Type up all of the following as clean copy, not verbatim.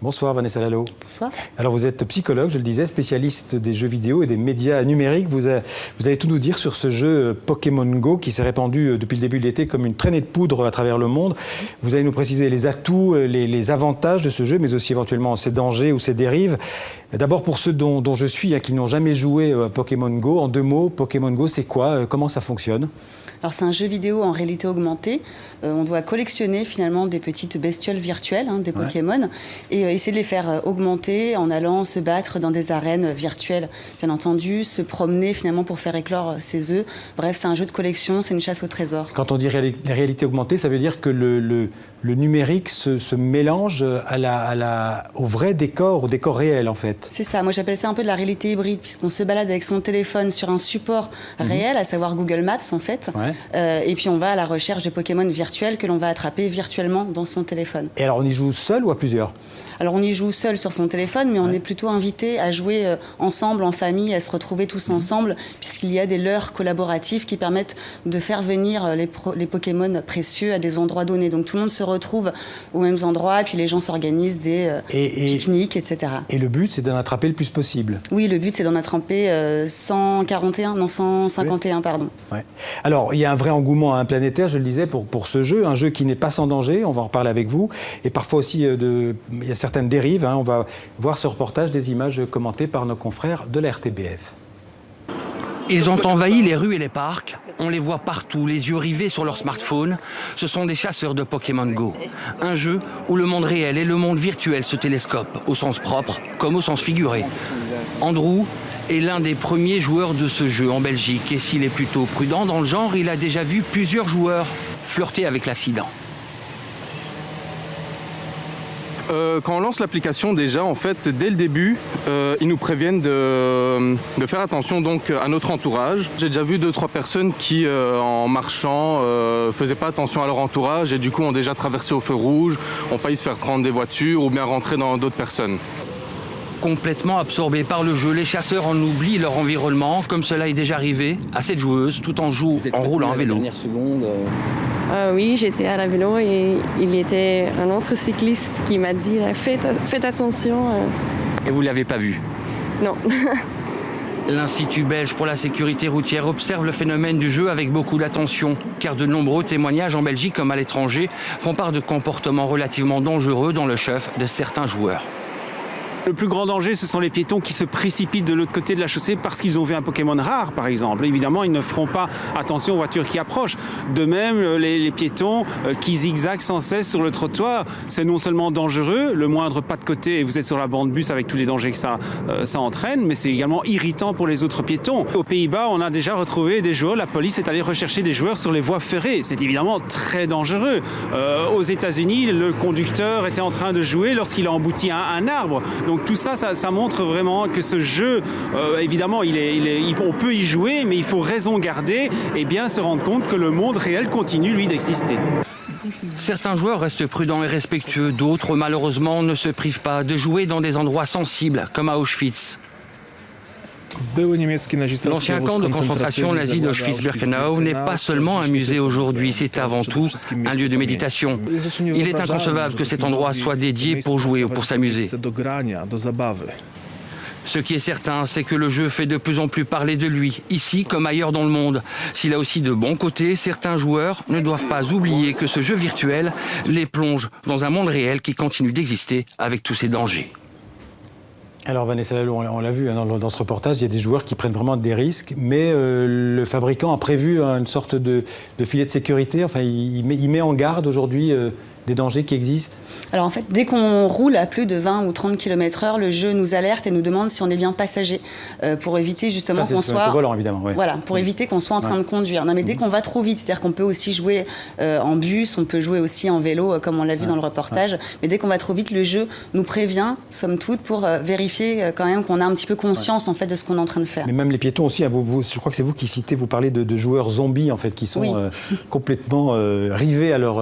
Bonsoir Vanessa Lalo. Bonsoir. Alors vous êtes psychologue, je le disais, spécialiste des jeux vidéo et des médias numériques. Vous allez tout nous dire sur ce jeu Pokémon Go qui s'est répandu depuis le début de l'été comme une traînée de poudre à travers le monde. Vous allez nous préciser les atouts, les avantages de ce jeu, mais aussi éventuellement ses dangers ou ses dérives. D'abord pour ceux dont je suis, qui n'ont jamais joué à Pokémon Go, en 2 mots, Pokémon Go c'est quoi? Comment ça fonctionne? Alors c'est un jeu vidéo en réalité augmentée. On doit collectionner finalement des petites bestioles virtuelles, des Pokémon, et essayer de les faire augmenter en allant se battre dans des arènes virtuelles, bien entendu, se promener finalement pour faire éclore ses œufs. Bref, c'est un jeu de collection, c'est une chasse au trésor. Quand on dit réalité augmentée, ça veut dire que le numérique se mélange au vrai décor, au décor réel en fait. C'est ça, moi j'appelle ça un peu de la réalité hybride, puisqu'on se balade avec son téléphone sur un support réel, à savoir Google Maps en fait, et puis on va à la recherche de Pokémon virtuels que l'on va attraper virtuellement dans son téléphone. Et alors on y joue seul ou à plusieurs? Alors on y joue seul sur son téléphone, mais on est plutôt invité à jouer ensemble, en famille, à se retrouver tous ensemble, puisqu'il y a des leurres collaboratifs qui permettent de faire venir les Pokémon précieux à des endroits donnés. Donc tout le monde se retrouve aux mêmes endroits, puis les gens s'organisent des pique-niques, etc. Et le but, c'est d'en attraper le plus possible? Oui, le but, c'est d'en attraper 151, pardon. Ouais. Alors, il y a un vrai engouement planétaire, je le disais, pour ce jeu, un jeu qui n'est pas sans danger, on va en reparler avec vous, et parfois aussi, il y a certaines dérives, on va voir ce reportage, des images commentées par nos confrères de la RTBF. Ils ont envahi les rues et les parcs, on les voit partout, les yeux rivés sur leur smartphone. Ce sont des chasseurs de Pokémon Go. Un jeu où le monde réel et le monde virtuel se télescopent, au sens propre comme au sens figuré. Andrew est l'un des premiers joueurs de ce jeu en Belgique, et s'il est plutôt prudent dans le genre, il a déjà vu plusieurs joueurs flirter avec l'accident. Quand on lance l'application, déjà, en fait, dès le début, ils nous préviennent de faire attention donc à notre entourage. J'ai déjà vu 2-3 personnes qui, en marchant, faisaient pas attention à leur entourage et du coup ont déjà traversé au feu rouge, ont failli se faire prendre des voitures ou bien rentrer dans d'autres personnes. Complètement absorbés par le jeu, les chasseurs en oublient leur environnement, comme cela est déjà arrivé à cette joueuse, tout en roulant à vélo. Oui, j'étais à la vélo et il y était un autre cycliste qui m'a dit « Faites attention ». Et vous ne l'avez pas vu? Non. L'Institut belge pour la sécurité routière observe le phénomène du jeu avec beaucoup d'attention, car de nombreux témoignages en Belgique comme à l'étranger font part de comportements relativement dangereux dans le chef de certains joueurs. Le plus grand danger, ce sont les piétons qui se précipitent de l'autre côté de la chaussée parce qu'ils ont vu un Pokémon rare, par exemple. Évidemment, ils ne feront pas attention aux voitures qui approchent. De même, les piétons qui zigzaguent sans cesse sur le trottoir, c'est non seulement dangereux, le moindre pas de côté et vous êtes sur la bande bus avec tous les dangers que ça entraîne, mais c'est également irritant pour les autres piétons. Aux Pays-Bas, on a déjà retrouvé des joueurs, la police est allée rechercher des joueurs sur les voies ferrées. C'est évidemment très dangereux. Aux États-Unis, le conducteur était en train de jouer lorsqu'il a embouti un arbre. Donc tout ça, ça montre vraiment que ce jeu, évidemment, on peut y jouer, mais il faut raison garder et bien se rendre compte que le monde réel continue, lui, d'exister. Certains joueurs restent prudents et respectueux, d'autres, malheureusement, ne se privent pas de jouer dans des endroits sensibles, comme à Auschwitz. L'ancien camp de concentration nazi d'Auschwitz-Birkenau n'est pas seulement un musée aujourd'hui, c'est avant tout un lieu de méditation. Il est inconcevable que cet endroit soit dédié pour jouer ou pour s'amuser. Ce qui est certain, c'est que le jeu fait de plus en plus parler de lui, ici comme ailleurs dans le monde. S'il a aussi de bons côtés, certains joueurs ne doivent pas oublier que ce jeu virtuel les plonge dans un monde réel qui continue d'exister avec tous ses dangers. Alors Vanessa Lalo, on l'a vu dans ce reportage, il y a des joueurs qui prennent vraiment des risques, mais le fabricant a prévu une sorte de filet de sécurité, enfin il met en garde aujourd'hui des dangers qui existent? Alors en fait, dès qu'on roule à plus de 20 ou 30 km/h, le jeu nous alerte et nous demande si on est bien passager, pour éviter justement qu'on soit... volant, évidemment. Ouais. Voilà, pour éviter qu'on soit en train de conduire. Non mais dès qu'on va trop vite, c'est-à-dire qu'on peut aussi jouer en bus, on peut jouer aussi en vélo, comme on l'a vu dans le reportage, mais dès qu'on va trop vite, le jeu nous prévient, somme toute, pour vérifier quand même qu'on a un petit peu conscience en fait de ce qu'on est en train de faire. Mais même les piétons aussi, je crois que c'est vous qui citez, vous parlez de joueurs zombies en fait, qui sont complètement rivés à leur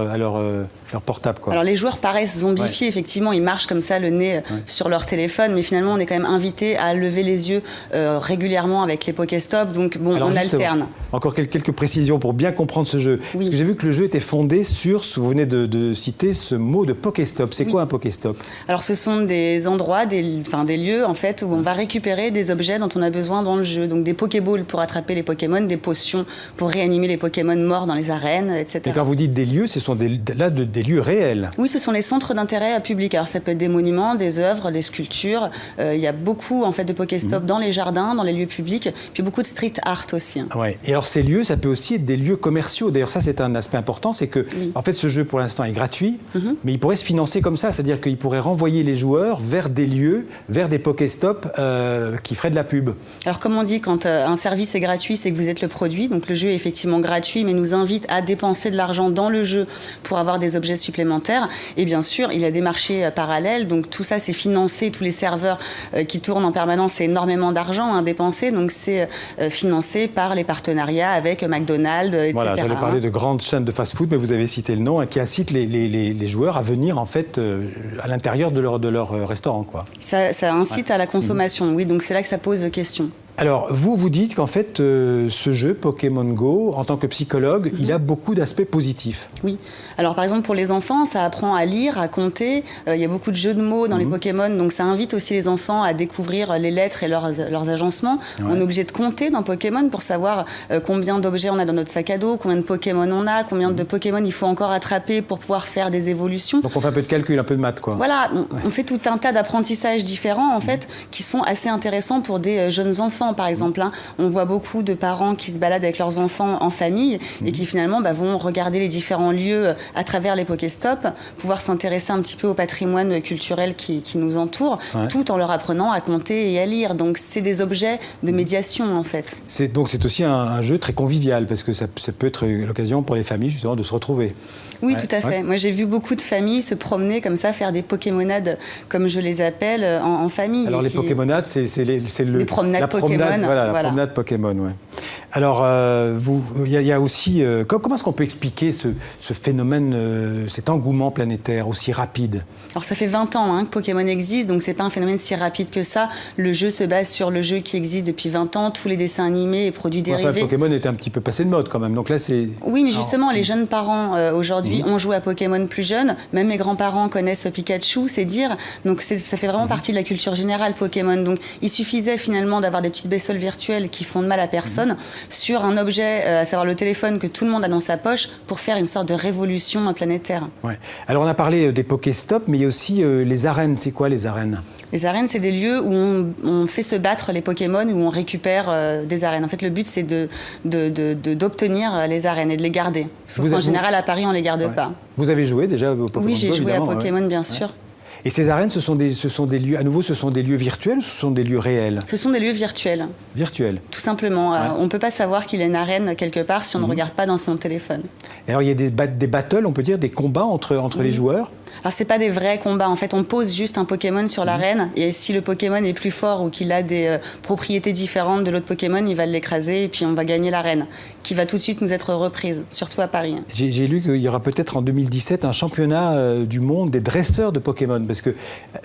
portée. portable, quoi. Alors les joueurs paraissent zombifiés, effectivement, ils marchent comme ça, le nez sur leur téléphone, mais finalement on est quand même invité à lever les yeux régulièrement avec les Pokéstop, donc bon, alors, on alterne. Encore quelques précisions pour bien comprendre ce jeu. Parce que j'ai vu que le jeu était fondé sur, vous venez de citer ce mot de Pokéstop. C'est quoi un Pokéstop? Alors ce sont des endroits, des lieux en fait où on va récupérer des objets dont on a besoin dans le jeu. Donc des Pokéballs pour attraper les Pokémon, des potions pour réanimer les Pokémon morts dans les arènes, etc. Et quand vous dites des lieux, ce sont des lieux réels? Oui, ce sont les centres d'intérêt public. Alors ça peut être des monuments, des œuvres, des sculptures. Il y a beaucoup en fait de Pokéstop dans les jardins, dans les lieux publics, puis beaucoup de street art aussi. Ouais. Et alors ces lieux, ça peut aussi être des lieux commerciaux. D'ailleurs ça c'est un aspect important, c'est que en fait ce jeu pour l'instant est gratuit, mais il pourrait se financer comme ça, c'est-à-dire qu'il pourrait renvoyer les joueurs vers des lieux, vers des Pokéstop qui feraient de la pub. Alors comme on dit, quand un service est gratuit, c'est que vous êtes le produit. Donc le jeu est effectivement gratuit, mais nous invite à dépenser de l'argent dans le jeu pour avoir des objets supplémentaires. Et bien sûr, il y a des marchés parallèles. Donc tout ça, c'est financé. Tous les serveurs qui tournent en permanence, c'est énormément d'argent à dépenser. Donc c'est financé par les partenariats avec McDonald's, etc. Voilà, j'allais parler de grandes chaînes de fast-food, mais vous avez cité le nom, qui incite les joueurs à venir en fait à l'intérieur de leur restaurant, quoi. Ça incite à la consommation, oui. Donc c'est là que ça pose question. Alors, vous dites qu'en fait, ce jeu, Pokémon Go, en tant que psychologue, il a beaucoup d'aspects positifs. Oui. Alors, par exemple, pour les enfants, ça apprend à lire, à compter. Il y a beaucoup de jeux de mots dans les Pokémon, donc ça invite aussi les enfants à découvrir les lettres et leurs agencements. On est obligé de compter dans Pokémon pour savoir combien d'objets on a dans notre sac à dos, combien de Pokémon on a, combien de Pokémon il faut encore attraper pour pouvoir faire des évolutions. Donc, on fait un peu de calcul, un peu de maths, quoi. Voilà, on fait tout un tas d'apprentissages différents, en fait, qui sont assez intéressants pour des jeunes enfants. Par exemple, on voit beaucoup de parents qui se baladent avec leurs enfants en famille et qui finalement vont regarder les différents lieux à travers les Pokéstop, pouvoir s'intéresser un petit peu au patrimoine culturel qui nous entoure, tout en leur apprenant à compter et à lire. Donc c'est des objets de médiation en fait. Donc c'est aussi un jeu très convivial parce que ça peut être l'occasion pour les familles justement de se retrouver. Oui, tout à fait. Moi, j'ai vu beaucoup de familles se promener comme ça, faire des Pokémonades, comme je les appelle, en famille. Alors, les Pokémonades, c'est des promenades Pokémon. Voilà, la promenade Pokémon, ouais. Alors, il y a aussi... comment est-ce qu'on peut expliquer ce phénomène, cet engouement planétaire aussi rapide? Alors, ça fait 20 ans que Pokémon existe, donc c'est pas un phénomène si rapide que ça. Le jeu se base sur le jeu qui existe depuis 20 ans, tous les dessins animés et produits dérivés. Enfin, Pokémon était un petit peu passé de mode quand même, donc là, c'est... Oui, mais justement, les jeunes parents, aujourd'hui, ont joué à Pokémon plus jeunes. Même mes grands-parents connaissent Pikachu, c'est dire. Donc, ça fait vraiment partie de la culture générale, Pokémon. Donc, il suffisait finalement d'avoir des petites bestioles virtuelles qui font de mal à personne sur un objet, à savoir le téléphone que tout le monde a dans sa poche, pour faire une sorte de révolution planétaire. Ouais. Alors, on a parlé des Pokéstop, mais il y a aussi les arènes. C'est quoi, les arènes? Les arènes, c'est des lieux où on fait se battre les Pokémon, où on récupère des arènes. En fait, le but, c'est d'obtenir les arènes et de les garder. Sauf qu'en général, à Paris, on ne les garde pas. Vous avez joué déjà au Pokémon? Oui, j'ai joué à Pokémon, bien sûr. Et ces arènes, ce sont des lieux, à nouveau, ce sont des lieux virtuels ou ce sont des lieux réels? Ce sont des lieux virtuels. Virtuels? Tout simplement. On ne peut pas savoir qu'il y a une arène quelque part si on ne regarde pas dans son téléphone. Et alors, il y a des battles, on peut dire, des combats entre les joueurs? Alors, ce n'est pas des vrais combats. En fait, on pose juste un Pokémon sur l'arène et si le Pokémon est plus fort ou qu'il a des propriétés différentes de l'autre Pokémon, il va l'écraser et puis on va gagner l'arène, qui va tout de suite nous être reprise, surtout à Paris. J'ai lu qu'il y aura peut-être en 2017 un championnat du monde des dresseurs de Pokémon. Parce que,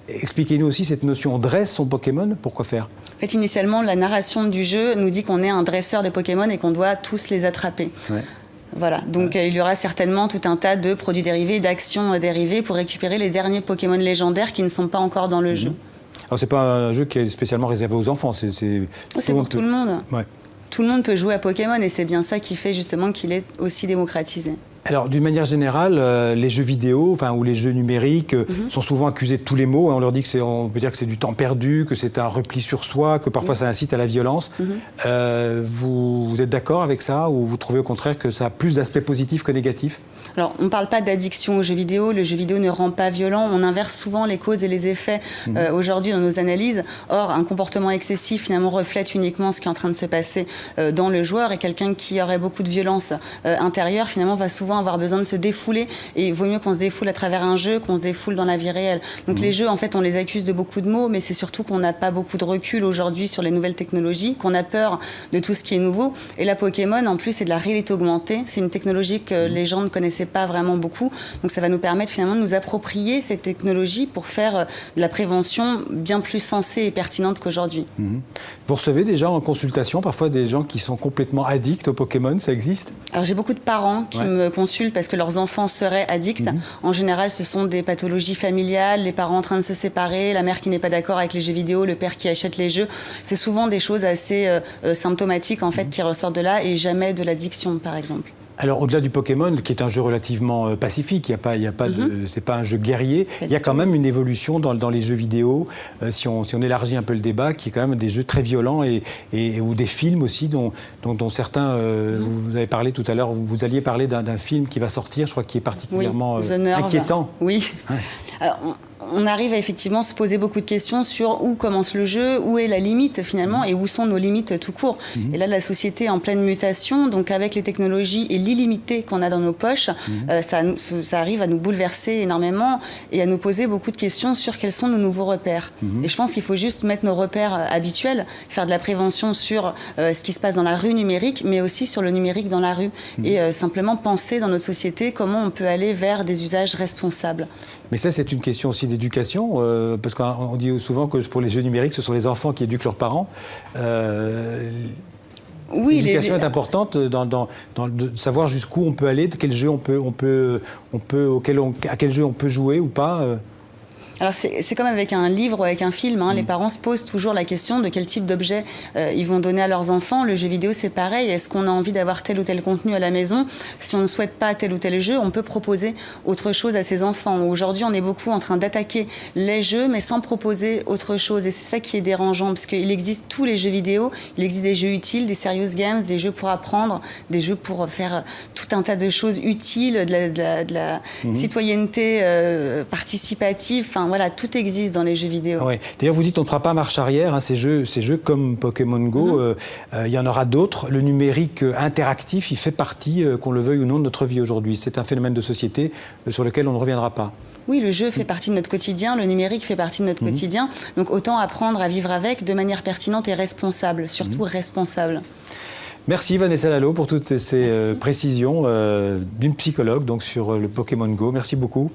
expliquez-nous aussi cette notion, on dresse son Pokémon, pourquoi faire? En fait, initialement, la narration du jeu nous dit qu'on est un dresseur de Pokémon et qu'on doit tous les attraper. Ouais. Voilà, donc il y aura certainement tout un tas de produits dérivés, d'actions dérivées pour récupérer les derniers Pokémon légendaires qui ne sont pas encore dans le jeu. Alors c'est pas un jeu qui est spécialement réservé aux enfants, c'est pour tout le monde. Ouais. Tout le monde peut jouer à Pokémon et c'est bien ça qui fait justement qu'il est aussi démocratisé. Alors, d'une manière générale, les jeux vidéo, ou les jeux numériques sont souvent accusés de tous les maux. On leur dit on peut dire que c'est du temps perdu, que c'est un repli sur soi, que parfois ça incite à la violence. Vous êtes d'accord avec ça ou vous trouvez au contraire que ça a plus d'aspects positifs que négatifs? Alors, on ne parle pas d'addiction aux jeux vidéo. Le jeu vidéo ne rend pas violent. On inverse souvent les causes et les effets aujourd'hui dans nos analyses. Or, un comportement excessif finalement reflète uniquement ce qui est en train de se passer dans le joueur et quelqu'un qui aurait beaucoup de violence intérieure finalement va souvent souvent avoir besoin de se défouler et il vaut mieux qu'on se défoule à travers un jeu qu'on se défoule dans la vie réelle. Donc les jeux, en fait, on les accuse de beaucoup de maux, mais c'est surtout qu'on n'a pas beaucoup de recul aujourd'hui sur les nouvelles technologies, qu'on a peur de tout ce qui est nouveau. Et la Pokémon, en plus, c'est de la réalité augmentée. C'est une technologie que les gens ne connaissaient pas vraiment beaucoup. Donc ça va nous permettre finalement de nous approprier cette technologie pour faire de la prévention bien plus sensée et pertinente qu'aujourd'hui. Vous recevez déjà en consultation parfois des gens qui sont complètement addicts aux Pokémon, ça existe? Alors j'ai beaucoup de parents qui me consultent parce que leurs enfants seraient addicts. En général, ce sont des pathologies familiales, les parents en train de se séparer, la mère qui n'est pas d'accord avec les jeux vidéo, le père qui achète les jeux. C'est souvent des choses assez symptomatiques en fait qui ressortent de là et jamais de l'addiction par exemple. Alors, au-delà du Pokémon, qui est un jeu relativement pacifique, c'est pas un jeu guerrier, il y a quand même une évolution dans les jeux vidéo, si on élargit un peu le débat, qui est quand même des jeux très violents ou des films aussi, dont certains, vous avez parlé tout à l'heure, vous alliez parler d'un film qui va sortir, je crois, qui est particulièrement inquiétant. Oui. Ouais. Alors, on arrive à effectivement se poser beaucoup de questions sur où commence le jeu, où est la limite finalement et où sont nos limites tout court. Et là, la société est en pleine mutation, donc avec les technologies et l'illimité qu'on a dans nos poches, ça arrive à nous bouleverser énormément et à nous poser beaucoup de questions sur quels sont nos nouveaux repères. Et je pense qu'il faut juste mettre nos repères habituels, faire de la prévention sur ce qui se passe dans la rue numérique, mais aussi sur le numérique dans la rue. Et simplement penser dans notre société comment on peut aller vers des usages responsables. Mais ça, c'est une question aussi d'éducation, parce qu'on dit souvent que pour les jeux numériques, ce sont les enfants qui éduquent leurs parents. Oui, l'éducation est importante de savoir jusqu'où on peut aller, de quel jeu à quel jeu on peut jouer ou pas. Alors c'est comme avec un livre ou avec un film, les parents se posent toujours la question de quel type d'objet ils vont donner à leurs enfants. Le jeu vidéo c'est pareil, est-ce qu'on a envie d'avoir tel ou tel contenu à la maison? Si on ne souhaite pas tel ou tel jeu, on peut proposer autre chose à ses enfants. Aujourd'hui on est beaucoup en train d'attaquer les jeux mais sans proposer autre chose et c'est ça qui est dérangeant parce qu'il existe tous les jeux vidéo, il existe des jeux utiles, des serious games, des jeux pour apprendre, des jeux pour faire tout un tas de choses utiles, de la citoyenneté participative, enfin voilà, tout existe dans les jeux vidéo. Ouais. D'ailleurs, vous dites on ne fera pas marche arrière, ces jeux comme Pokémon Go, il y en aura d'autres. Le numérique interactif, il fait partie, qu'on le veuille ou non, de notre vie aujourd'hui. C'est un phénomène de société sur lequel on ne reviendra pas. Oui, le jeu fait partie de notre quotidien, le numérique fait partie de notre quotidien. Donc autant apprendre à vivre avec de manière pertinente et responsable, surtout responsable. Merci Vanessa Lalo pour toutes ces précisions d'une psychologue donc sur le Pokémon Go. Merci beaucoup.